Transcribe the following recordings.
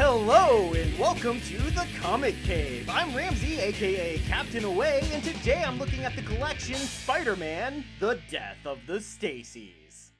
Hello and welcome to the Comic Cave. I'm Ramsey, aka Captain Away, and today I'm looking at the collection Spider-Man: The Death of the Stacys.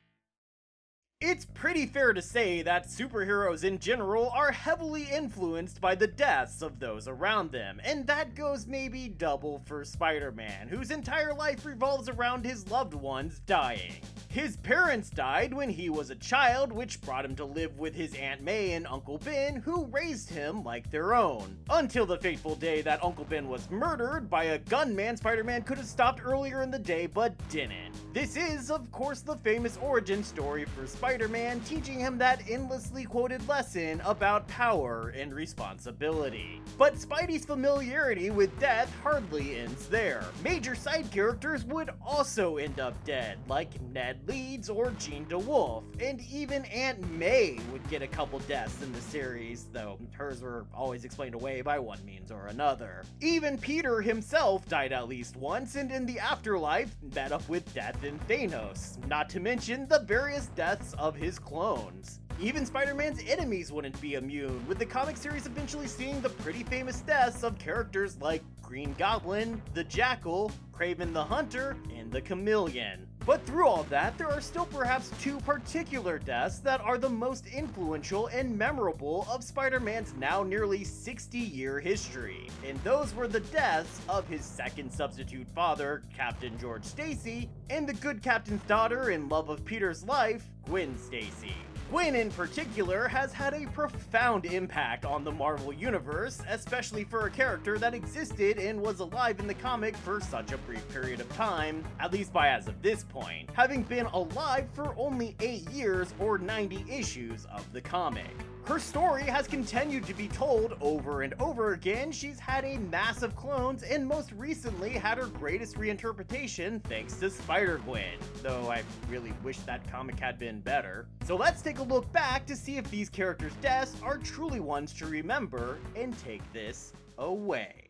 It's pretty fair to say that superheroes in general are heavily influenced by the deaths of those around them, and that goes maybe double for Spider-Man, whose entire life revolves around his loved ones dying. His parents died when he was a child, which brought him to live with his Aunt May and Uncle Ben, who raised him like their own. Until the fateful day that Uncle Ben was murdered by a gunman Spider-Man could have stopped earlier in the day but didn't. This is, of course, the famous origin story for Spider-Man, teaching him that endlessly quoted lesson about power and responsibility. But Spidey's familiarity with death hardly ends there. Major side characters would also end up dead, like Ned Leeds or Jean DeWolf, and even Aunt May would get a couple deaths in the series, though hers were always explained away by one means or another. Even Peter himself died at least once, and in the afterlife met up with death and Thanos, not to mention the various deaths of his clones. Even Spider-Man's enemies wouldn't be immune, with the comic series eventually seeing the pretty famous deaths of characters like Green Goblin, the Jackal, Kraven the Hunter, and the Chameleon. But through all that, there are still perhaps two particular deaths that are the most influential and memorable of Spider-Man's now nearly 60-year history, and those were the deaths of his second substitute father, Captain George Stacy, and the good captain's daughter and love of Peter's life, Gwen Stacy. Gwen in particular has had a profound impact on the Marvel Universe, especially for a character that existed and was alive in the comic for such a brief period of time, at least by as of this point, having been alive for only 8 years or 90 issues of the comic. Her story has continued to be told over and over again. She's had a mass of clones and most recently had her greatest reinterpretation thanks to Spider-Gwen, though I really wish that comic had been better. So let's take a look back to see if these characters' deaths are truly ones to remember and take this away.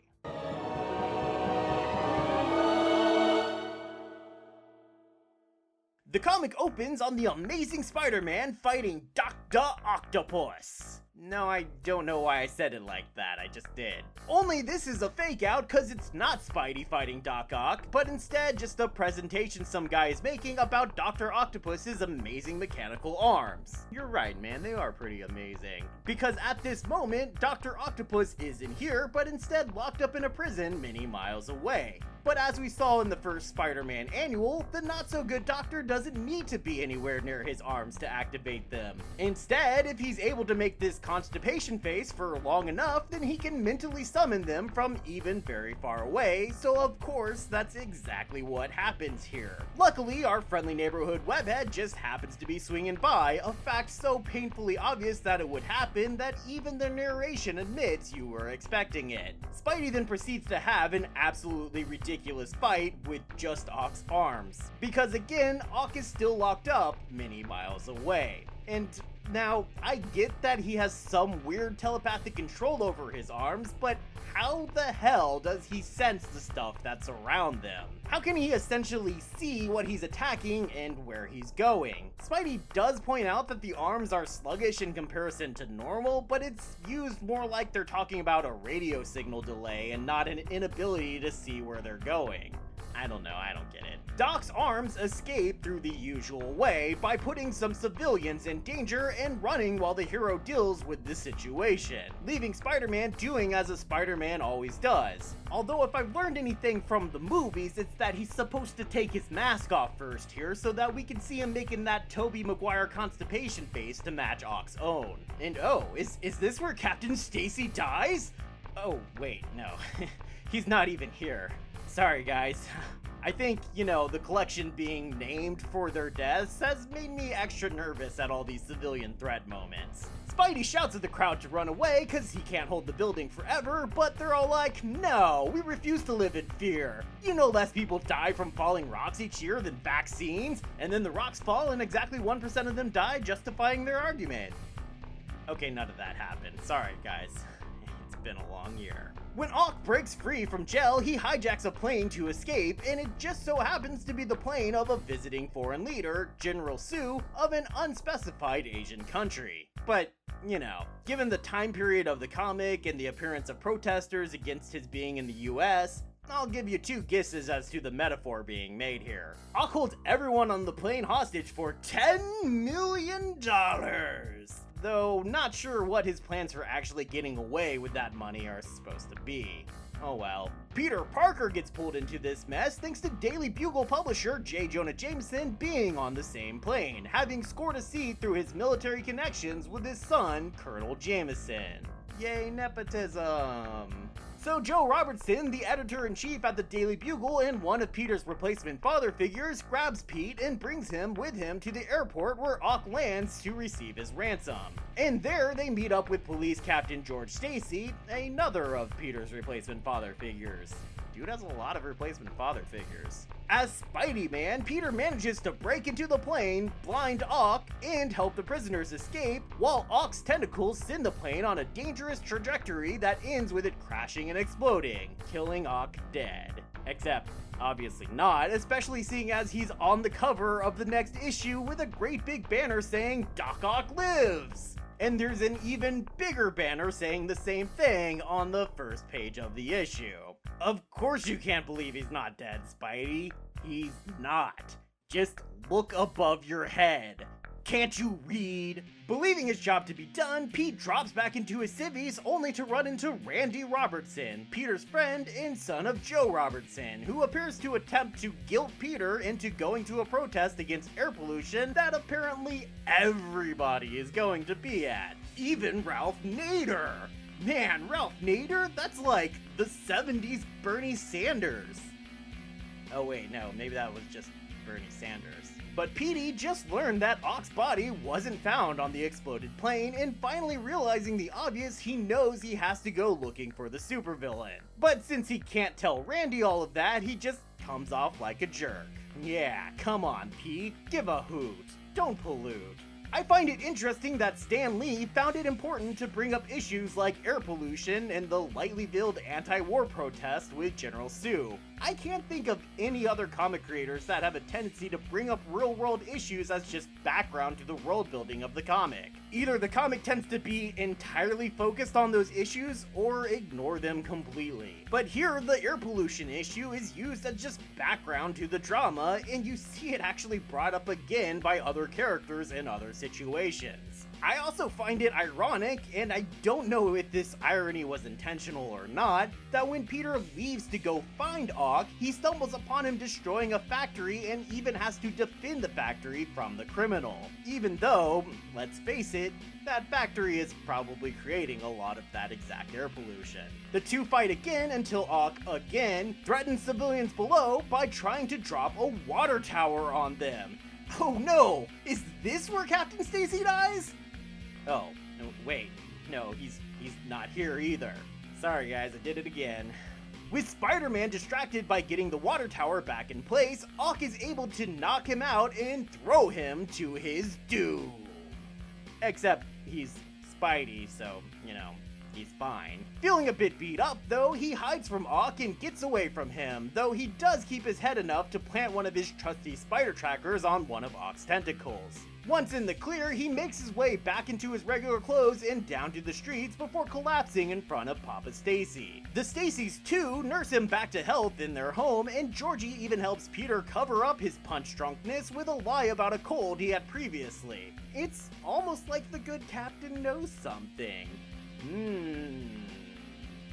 The comic opens on the Amazing Spider-Man fighting Dr. Octopus. No, I don't know why I said it like that, I just did. Only this is a fake out cause it's not Spidey fighting Doc Ock, but instead just a presentation some guy is making about Dr. Octopus's amazing mechanical arms. You're right, man, they are pretty amazing. Because at this moment, Dr. Octopus isn't here, but instead locked up in a prison many miles away. But as we saw in the first Spider-Man annual, the not-so-good doctor doesn't need to be anywhere near his arms to activate them. Instead, if he's able to make this constipation face for long enough, then he can mentally summon them from even very far away, so of course, that's exactly what happens here. Luckily, our friendly neighborhood webhead just happens to be swinging by, a fact so painfully obvious that it would happen that even the narration admits you were expecting it. Spidey then proceeds to have an absolutely ridiculous fight with just Ock's arms, because again, Ock is still locked up many miles away. And now, I get that he has some weird telepathic control over his arms, but how the hell does he sense the stuff that's around them? How can he essentially see what he's attacking and where he's going? Spidey does point out that the arms are sluggish in comparison to normal, but it's used more like they're talking about a radio signal delay and not an inability to see where they're going. I don't know, I don't get it. Doc's arms escape through the usual way by putting some civilians in danger and running while the hero deals with the situation, leaving Spider-Man doing as a Spider-Man always does. Although if I've learned anything from the movies, it's that he's supposed to take his mask off first here so that we can see him making that Tobey Maguire constipation face to match Ock's own. And oh, is this where Captain Stacy dies? Oh, wait, no. He's not even here. Sorry guys. I think, the collection being named for their deaths has made me extra nervous at all these civilian threat moments. Spidey shouts at the crowd to run away cause he can't hold the building forever, but they're all like, no, we refuse to live in fear. You know less people die from falling rocks each year than vaccines, and then the rocks fall and exactly 1% of them die, justifying their argument. Okay, none of that happened. Sorry guys. It's been a long year. When Ock breaks free from jail, he hijacks a plane to escape, and it just so happens to be the plane of a visiting foreign leader, General Sue, of an unspecified Asian country. But given the time period of the comic and the appearance of protesters against his being in the US, I'll give you 2 guesses as to the metaphor being made here. I'll hold everyone on the plane hostage for $10 million! Though not sure what his plans for actually getting away with that money are supposed to be. Oh well. Peter Parker gets pulled into this mess thanks to Daily Bugle publisher J. Jonah Jameson being on the same plane, having scored a seat through his military connections with his son, Colonel Jameson. Yay, nepotism. So Joe Robertson, the editor-in-chief at the Daily Bugle and one of Peter's replacement father figures, grabs Pete and brings him with him to the airport where Ock lands to receive his ransom. And there they meet up with police Captain George Stacy, another of Peter's replacement father figures. Dude has a lot of replacement father figures. As Spidey-Man, Peter manages to break into the plane, blind Ock, and help the prisoners escape, while Ock's tentacles send the plane on a dangerous trajectory that ends with it crashing and exploding, killing Ock dead. Except, obviously not, especially seeing as he's on the cover of the next issue with a great big banner saying, "Doc Ock lives!" And there's an even bigger banner saying the same thing on the first page of the issue. Of course you can't believe he's not dead, Spidey. He's not. Just look above your head. Can't you read? Believing his job to be done, Pete drops back into his civvies only to run into Randy Robertson, Peter's friend and son of Joe Robertson, who appears to attempt to guilt Peter into going to a protest against air pollution that apparently everybody is going to be at. Even Ralph Nader. Man, Ralph Nader? That's like the 70s Bernie Sanders. Oh wait, no, maybe that was just Bernie Sanders. But Petey just learned that Ock's body wasn't found on the exploded plane, and finally realizing the obvious, he knows he has to go looking for the supervillain. But since he can't tell Randy all of that, he just comes off like a jerk. Yeah, come on, Pete, give a hoot. Don't pollute. I find it interesting that Stan Lee found it important to bring up issues like air pollution and the lightly veiled anti-war protest with General Sue. I can't think of any other comic creators that have a tendency to bring up real-world issues as just background to the world building of the comic. Either the comic tends to be entirely focused on those issues or ignore them completely. But here, the air pollution issue is used as just background to the drama, and you see it actually brought up again by other characters in other situations. I also find it ironic, and I don't know if this irony was intentional or not, that when Peter leaves to go find Ock, he stumbles upon him destroying a factory and even has to defend the factory from the criminal. Even though, let's face it, that factory is probably creating a lot of that exact air pollution. The two fight again until Ock, again, threatens civilians below by trying to drop a water tower on them. Oh no! Is this where Captain Stacy dies? Oh, no, wait. No, he's not here either. Sorry guys, I did it again. With Spider-Man distracted by getting the water tower back in place, Ock is able to knock him out and throw him to his doom. Except he's Spidey, so, he's fine. Feeling a bit beat up though, he hides from Ock and gets away from him, though he does keep his head enough to plant one of his trusty spider trackers on one of Ock's tentacles. Once in the clear, he makes his way back into his regular clothes and down to the streets before collapsing in front of Papa Stacy. The Stacys too nurse him back to health in their home, and Georgie even helps Peter cover up his punch drunkenness with a lie about a cold he had previously. It's almost like the good captain knows something.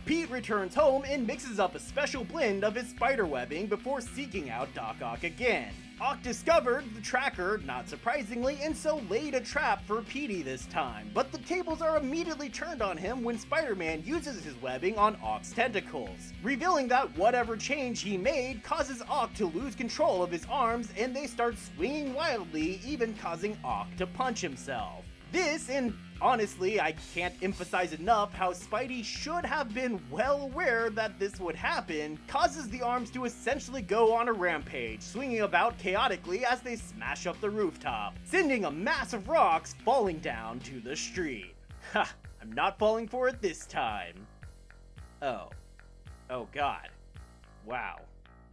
Pete returns home and mixes up a special blend of his spiderwebbing before seeking out Doc Ock again. Ock discovered the tracker, not surprisingly, and so laid a trap for Petey this time, but the tables are immediately turned on him when Spider-Man uses his webbing on Ock's tentacles, revealing that whatever change he made causes Ock to lose control of his arms and they start swinging wildly, even causing Ock to punch himself. This, and honestly, I can't emphasize enough how Spidey should have been well aware that this would happen, causes the arms to essentially go on a rampage, swinging about chaotically as they smash up the rooftop, sending a mass of rocks falling down to the street. Ha! I'm not falling for it this time. Oh god. Wow.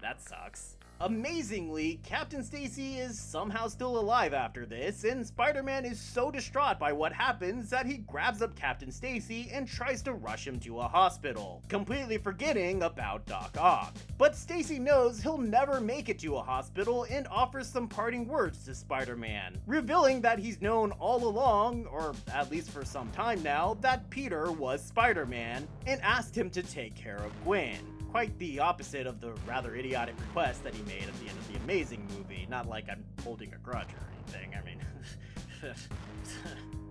That sucks. Amazingly, Captain Stacy is somehow still alive after this, and Spider-Man is so distraught by what happens that he grabs up Captain Stacy and tries to rush him to a hospital, completely forgetting about Doc Ock. But Stacy knows he'll never make it to a hospital and offers some parting words to Spider-Man, revealing that he's known all along, or at least for some time now, that Peter was Spider-Man, and asked him to take care of Gwen. Quite the opposite of the rather idiotic request that he made at the end of the Amazing movie. Not like I'm holding a grudge or anything, I mean...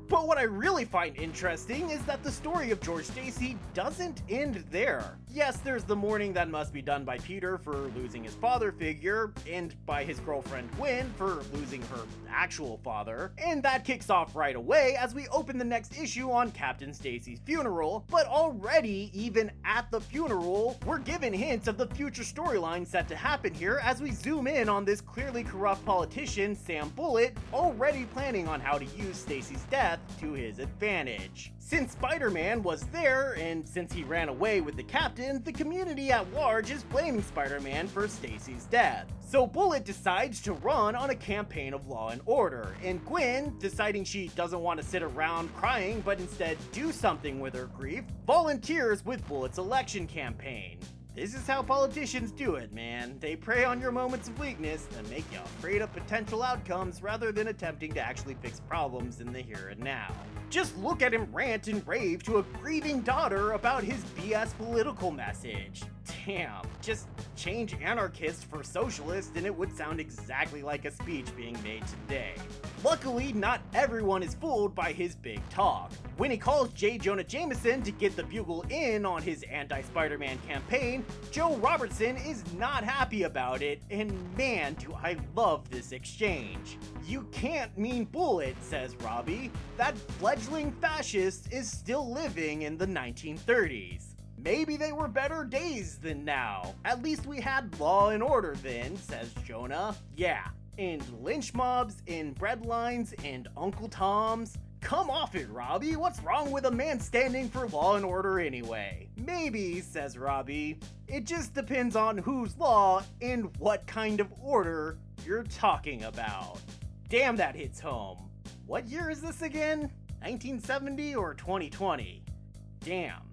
But what I really find interesting is that the story of George Stacy doesn't end there. Yes, there's the mourning that must be done by Peter for losing his father figure, and by his girlfriend Gwen for losing her actual father, and that kicks off right away as we open the next issue on Captain Stacy's funeral, but already, even at the funeral, we're given hints of the future storyline set to happen here as we zoom in on this clearly corrupt politician, Sam Bullock, already planning on how to use Stacy's death to his advantage. Since Spider-Man was there, and since he ran away with the Captain, the community at large is blaming Spider-Man for Stacy's death. So Bullock decides to run on a campaign of law and order, and Gwen, deciding she doesn't want to sit around crying but instead do something with her grief, volunteers with Bullock's election campaign. This is how politicians do it, man. They prey on your moments of weakness and make you afraid of potential outcomes rather than attempting to actually fix problems in the here and now. Just look at him rant and rave to a grieving daughter about his BS political message. Damn, just change anarchist for socialist and it would sound exactly like a speech being made today. Luckily, not everyone is fooled by his big talk. When he calls J. Jonah Jameson to get the bugle in on his anti-Spider-Man campaign, Joe Robertson is not happy about it, and man, do I love this exchange. "You can't mean Bullet," says Robbie. "That fledgling fascist is still living in the 1930s. Maybe they were better days than now. At least we had law and order then," says Jonah. "Yeah, and lynch mobs, and bread lines, and Uncle Toms. Come off it, Robbie. What's wrong with a man standing for law and order anyway?" "Maybe," says Robbie. "It just depends on whose law and what kind of order you're talking about." Damn, that hits home. What year is this again? 1970 or 2020? Damn.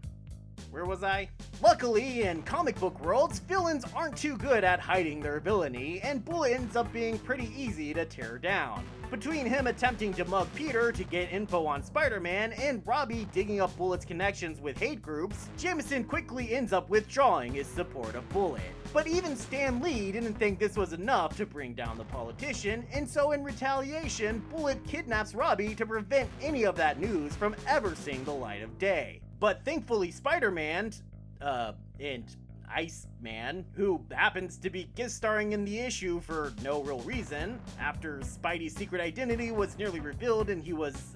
Where was I? Luckily, in comic book worlds, villains aren't too good at hiding their villainy, and Bullet ends up being pretty easy to tear down. Between him attempting to mug Peter to get info on Spider-Man, and Robbie digging up Bullet's connections with hate groups, Jameson quickly ends up withdrawing his support of Bullet. But even Stan Lee didn't think this was enough to bring down the politician, and so in retaliation, Bullet kidnaps Robbie to prevent any of that news from ever seeing the light of day. But thankfully Spider-Man, and Iceman, who happens to be guest starring in the issue for no real reason, after Spidey's secret identity was nearly revealed and he was,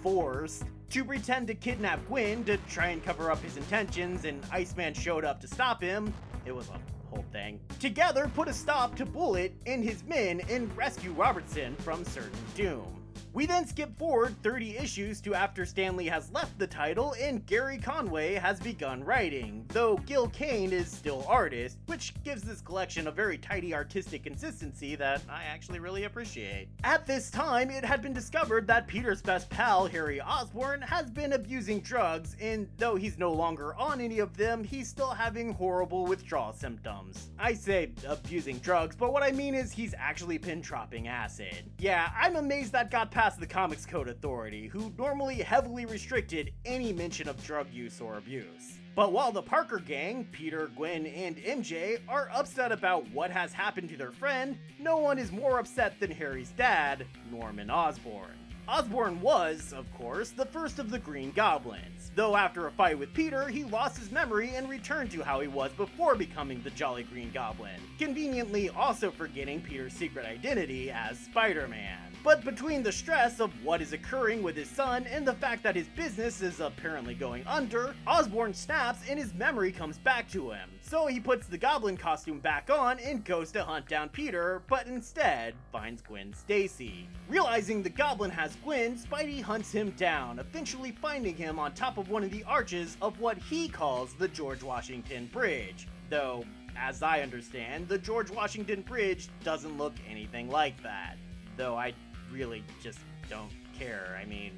forced to pretend to kidnap Gwen to try and cover up his intentions, and Iceman showed up to stop him. It was a whole thing. Together put a stop to Bullet and his men and rescue Robertson from certain doom. We then skip forward 30 issues to after Stan Lee has left the title and Gary Conway has begun writing, though Gil Kane is still artist, which gives this collection a very tidy artistic consistency that I actually really appreciate. At this time, it had been discovered that Peter's best pal, Harry Osborn, has been abusing drugs, and though he's no longer on any of them, he's still having horrible withdrawal symptoms. I say abusing drugs, but what I mean is he's actually been dropping acid. Yeah, I'm amazed that got past the Comics Code Authority, who normally heavily restricted any mention of drug use or abuse. But while the Parker gang, Peter, Gwen, and MJ, are upset about what has happened to their friend, no one is more upset than Harry's dad, Norman Osborn. Osborn was, of course, the first of the Green Goblins, though after a fight with Peter, he lost his memory and returned to how he was before becoming the Jolly Green Goblin, conveniently also forgetting Peter's secret identity as Spider-Man. But between the stress of what is occurring with his son and the fact that his business is apparently going under, Osborn snaps and his memory comes back to him. So he puts the goblin costume back on and goes to hunt down Peter, but instead finds Gwen Stacy. Realizing the goblin has Gwen, Spidey hunts him down, eventually finding him on top of one of the arches of what he calls the George Washington Bridge. Though, as I understand, the George Washington Bridge doesn't look anything like that. Though I really just don't care. I mean,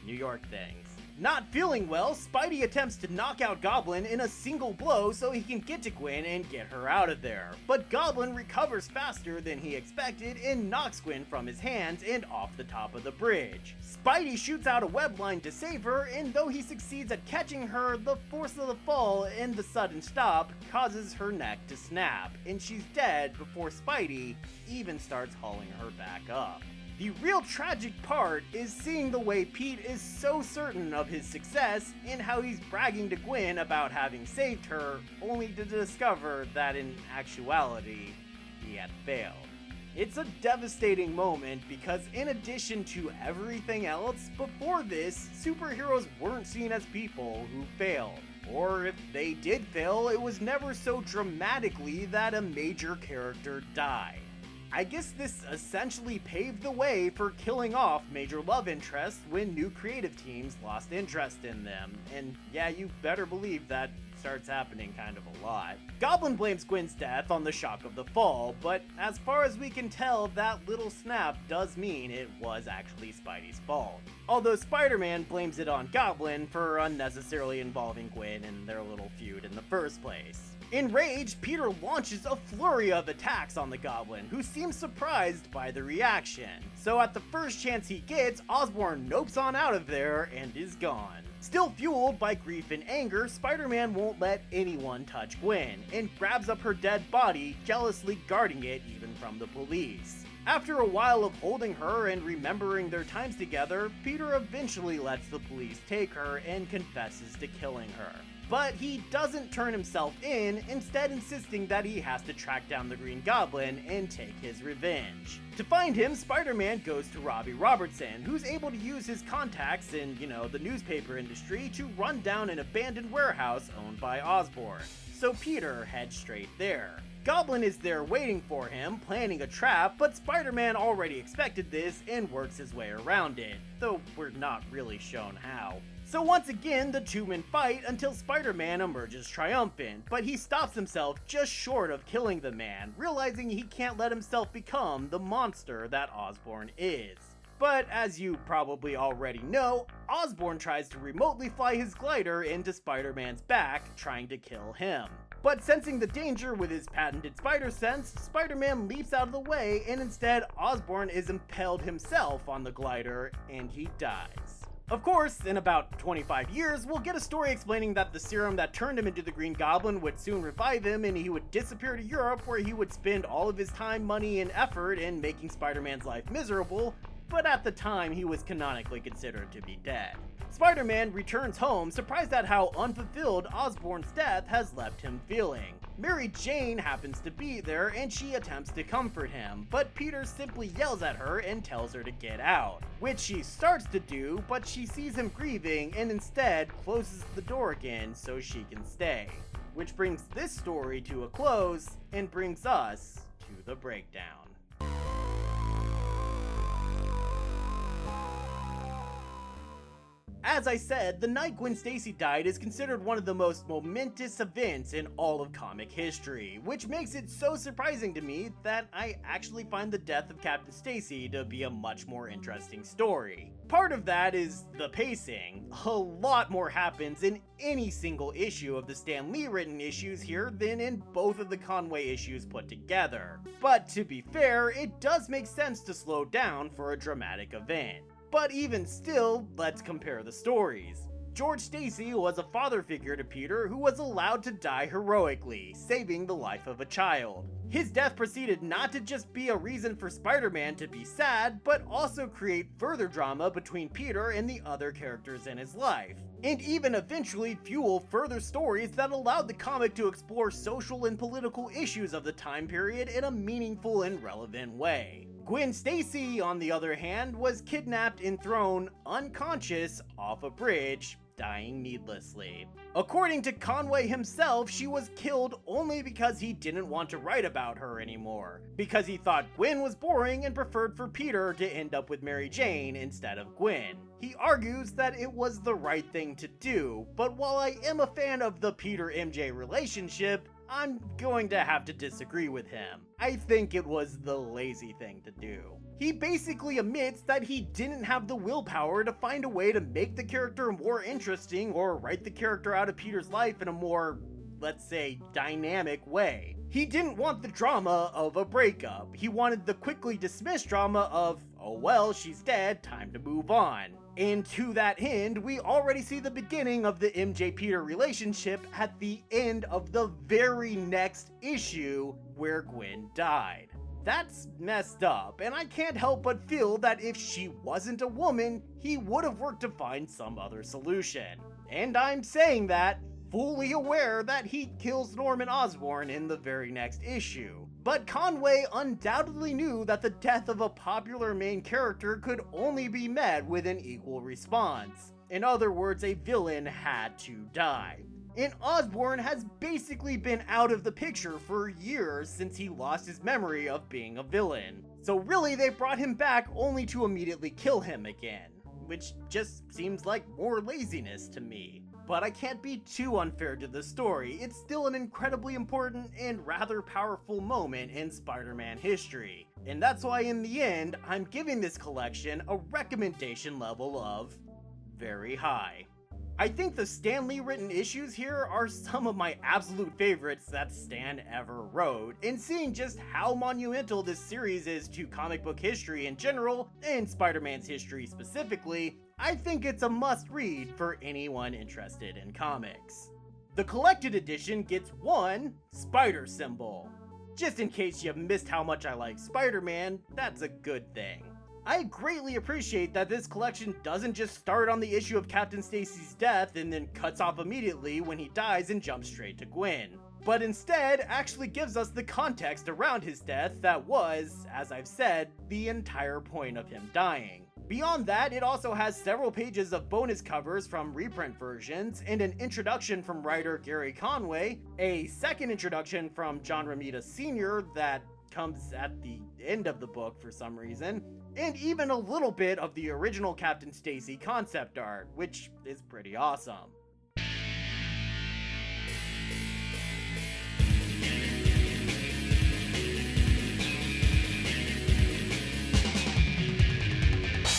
New York things. Not feeling well, Spidey attempts to knock out Goblin in a single blow so he can get to Gwen and get her out of there. But Goblin recovers faster than he expected and knocks Gwen from his hands and off the top of the bridge. Spidey shoots out a web line to save her, and though he succeeds at catching her, the force of the fall and the sudden stop causes her neck to snap, and she's dead before Spidey even starts hauling her back up. The real tragic part is seeing the way Pete is so certain of his success and how he's bragging to Gwen about having saved her, only to discover that in actuality, he had failed. It's a devastating moment because in addition to everything else, before this, superheroes weren't seen as people who failed. Or if they did fail, it was never so dramatically that a major character died. I guess this essentially paved the way for killing off major love interests when new creative teams lost interest in them, and yeah, you better believe that starts happening kind of a lot. Goblin blames Gwen's death on the shock of the fall, but as far as we can tell, that little snap does mean it was actually Spidey's fault. Although Spider-Man blames it on Goblin for unnecessarily involving Gwen in their little feud in the first place. Enraged, Peter launches a flurry of attacks on the Goblin, who seems surprised by the reaction. So at the first chance he gets, Osborn nopes on out of there and is gone. Still fueled by grief and anger, Spider-Man won't let anyone touch Gwen, and grabs up her dead body, jealously guarding it even from the police. After a while of holding her and remembering their times together, Peter eventually lets the police take her and confesses to killing her. But he doesn't turn himself in, instead insisting that he has to track down the Green Goblin and take his revenge. To find him, Spider-Man goes to Robbie Robertson, who's able to use his contacts in, the newspaper industry to run down an abandoned warehouse owned by Osborn. So Peter heads straight there. Goblin is there waiting for him, planning a trap, but Spider-Man already expected this and works his way around it, though we're not really shown how. So once again, the two men fight until Spider-Man emerges triumphant, but he stops himself just short of killing the man, realizing he can't let himself become the monster that Osborn is. But as you probably already know, Osborn tries to remotely fly his glider into Spider-Man's back, trying to kill him. But sensing the danger with his patented spider sense, Spider-Man leaps out of the way, and instead Osborn is impaled himself on the glider, and he dies. Of course, in about 25 years, we'll get a story explaining that the serum that turned him into the Green Goblin would soon revive him and he would disappear to Europe, where he would spend all of his time, money, and effort in making Spider-Man's life miserable, but at the time he was canonically considered to be dead. Spider-Man returns home, surprised at how unfulfilled Osborn's death has left him feeling. Mary Jane happens to be there and she attempts to comfort him, but Peter simply yells at her and tells her to get out, which she starts to do, but she sees him grieving and instead closes the door again so she can stay. Which brings this story to a close and brings us to the breakdown. As I said, the night Gwen Stacy died is considered one of the most momentous events in all of comic history, which makes it so surprising to me that I actually find the death of Captain Stacy to be a much more interesting story. Part of that is the pacing. A lot more happens in any single issue of the Stan Lee written issues here than in both of the Conway issues put together. But to be fair, it does make sense to slow down for a dramatic event. But even still, let's compare the stories. George Stacy was a father figure to Peter who was allowed to die heroically, saving the life of a child. His death proceeded not to just be a reason for Spider-Man to be sad, but also create further drama between Peter and the other characters in his life, and even eventually fuel further stories that allowed the comic to explore social and political issues of the time period in a meaningful and relevant way. Gwen Stacy, on the other hand, was kidnapped and thrown unconscious off a bridge, dying needlessly. According to Conway himself, she was killed only because he didn't want to write about her anymore, because he thought Gwen was boring and preferred for Peter to end up with Mary Jane instead of Gwen. He argues that it was the right thing to do, but while I am a fan of the Peter-MJ relationship, I'm going to have to disagree with him. I think it was the lazy thing to do. He basically admits that he didn't have the willpower to find a way to make the character more interesting or write the character out of Peter's life in a more, let's say, dynamic way. He didn't want the drama of a breakup. He wanted the quickly dismissed drama of, oh well, she's dead, time to move on. And to that end, we already see the beginning of the MJ-Peter relationship at the end of the very next issue where Gwen died. That's messed up, and I can't help but feel that if she wasn't a woman, he would have worked to find some other solution. And I'm saying that fully aware that he kills Norman Osborn in the very next issue. But Conway undoubtedly knew that the death of a popular main character could only be met with an equal response. In other words, a villain had to die. And Osborn has basically been out of the picture for years since he lost his memory of being a villain. So really, they brought him back only to immediately kill him again, which just seems like more laziness to me. But I can't be too unfair to the story. It's still an incredibly important and rather powerful moment in Spider-Man history. And that's why in the end, I'm giving this collection a recommendation level of very high. I think the Stan Lee written issues here are some of my absolute favorites that Stan ever wrote, and seeing just how monumental this series is to comic book history in general, and Spider-Man's history specifically, I think it's a must-read for anyone interested in comics. The collected edition gets one spider symbol. Just in case you missed how much I like Spider-Man, that's a good thing. I greatly appreciate that this collection doesn't just start on the issue of Captain Stacy's death and then cuts off immediately when he dies and jumps straight to Gwen, but instead actually gives us the context around his death that was, as I've said, the entire point of him dying. Beyond that, it also has several pages of bonus covers from reprint versions and an introduction from writer Gary Conway, a second introduction from John Romita Sr. that comes at the end of the book for some reason, and even a little bit of the original Captain Stacy concept art, which is pretty awesome.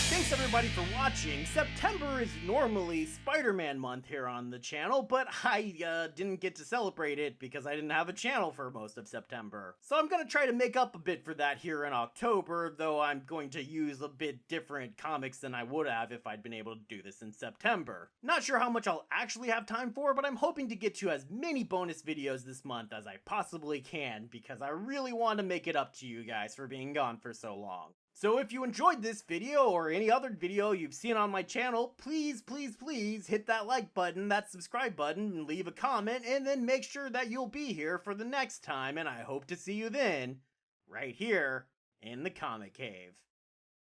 Thanks everybody for watching. September is normally Spider-Man month here on the channel, but I didn't get to celebrate it because I didn't have a channel for most of September. So I'm gonna try to make up a bit for that here in October, though I'm going to use a bit different comics than I would have if I'd been able to do this in September. Not sure how much I'll actually have time for, but I'm hoping to get to as many bonus videos this month as I possibly can because I really want to make it up to you guys for being gone for so long. So if you enjoyed this video or any other video you've seen on my channel, please hit that like button, that subscribe button, and leave a comment, and then make sure that you'll be here for the next time, and I hope to see you then, right here in the Comic Cave.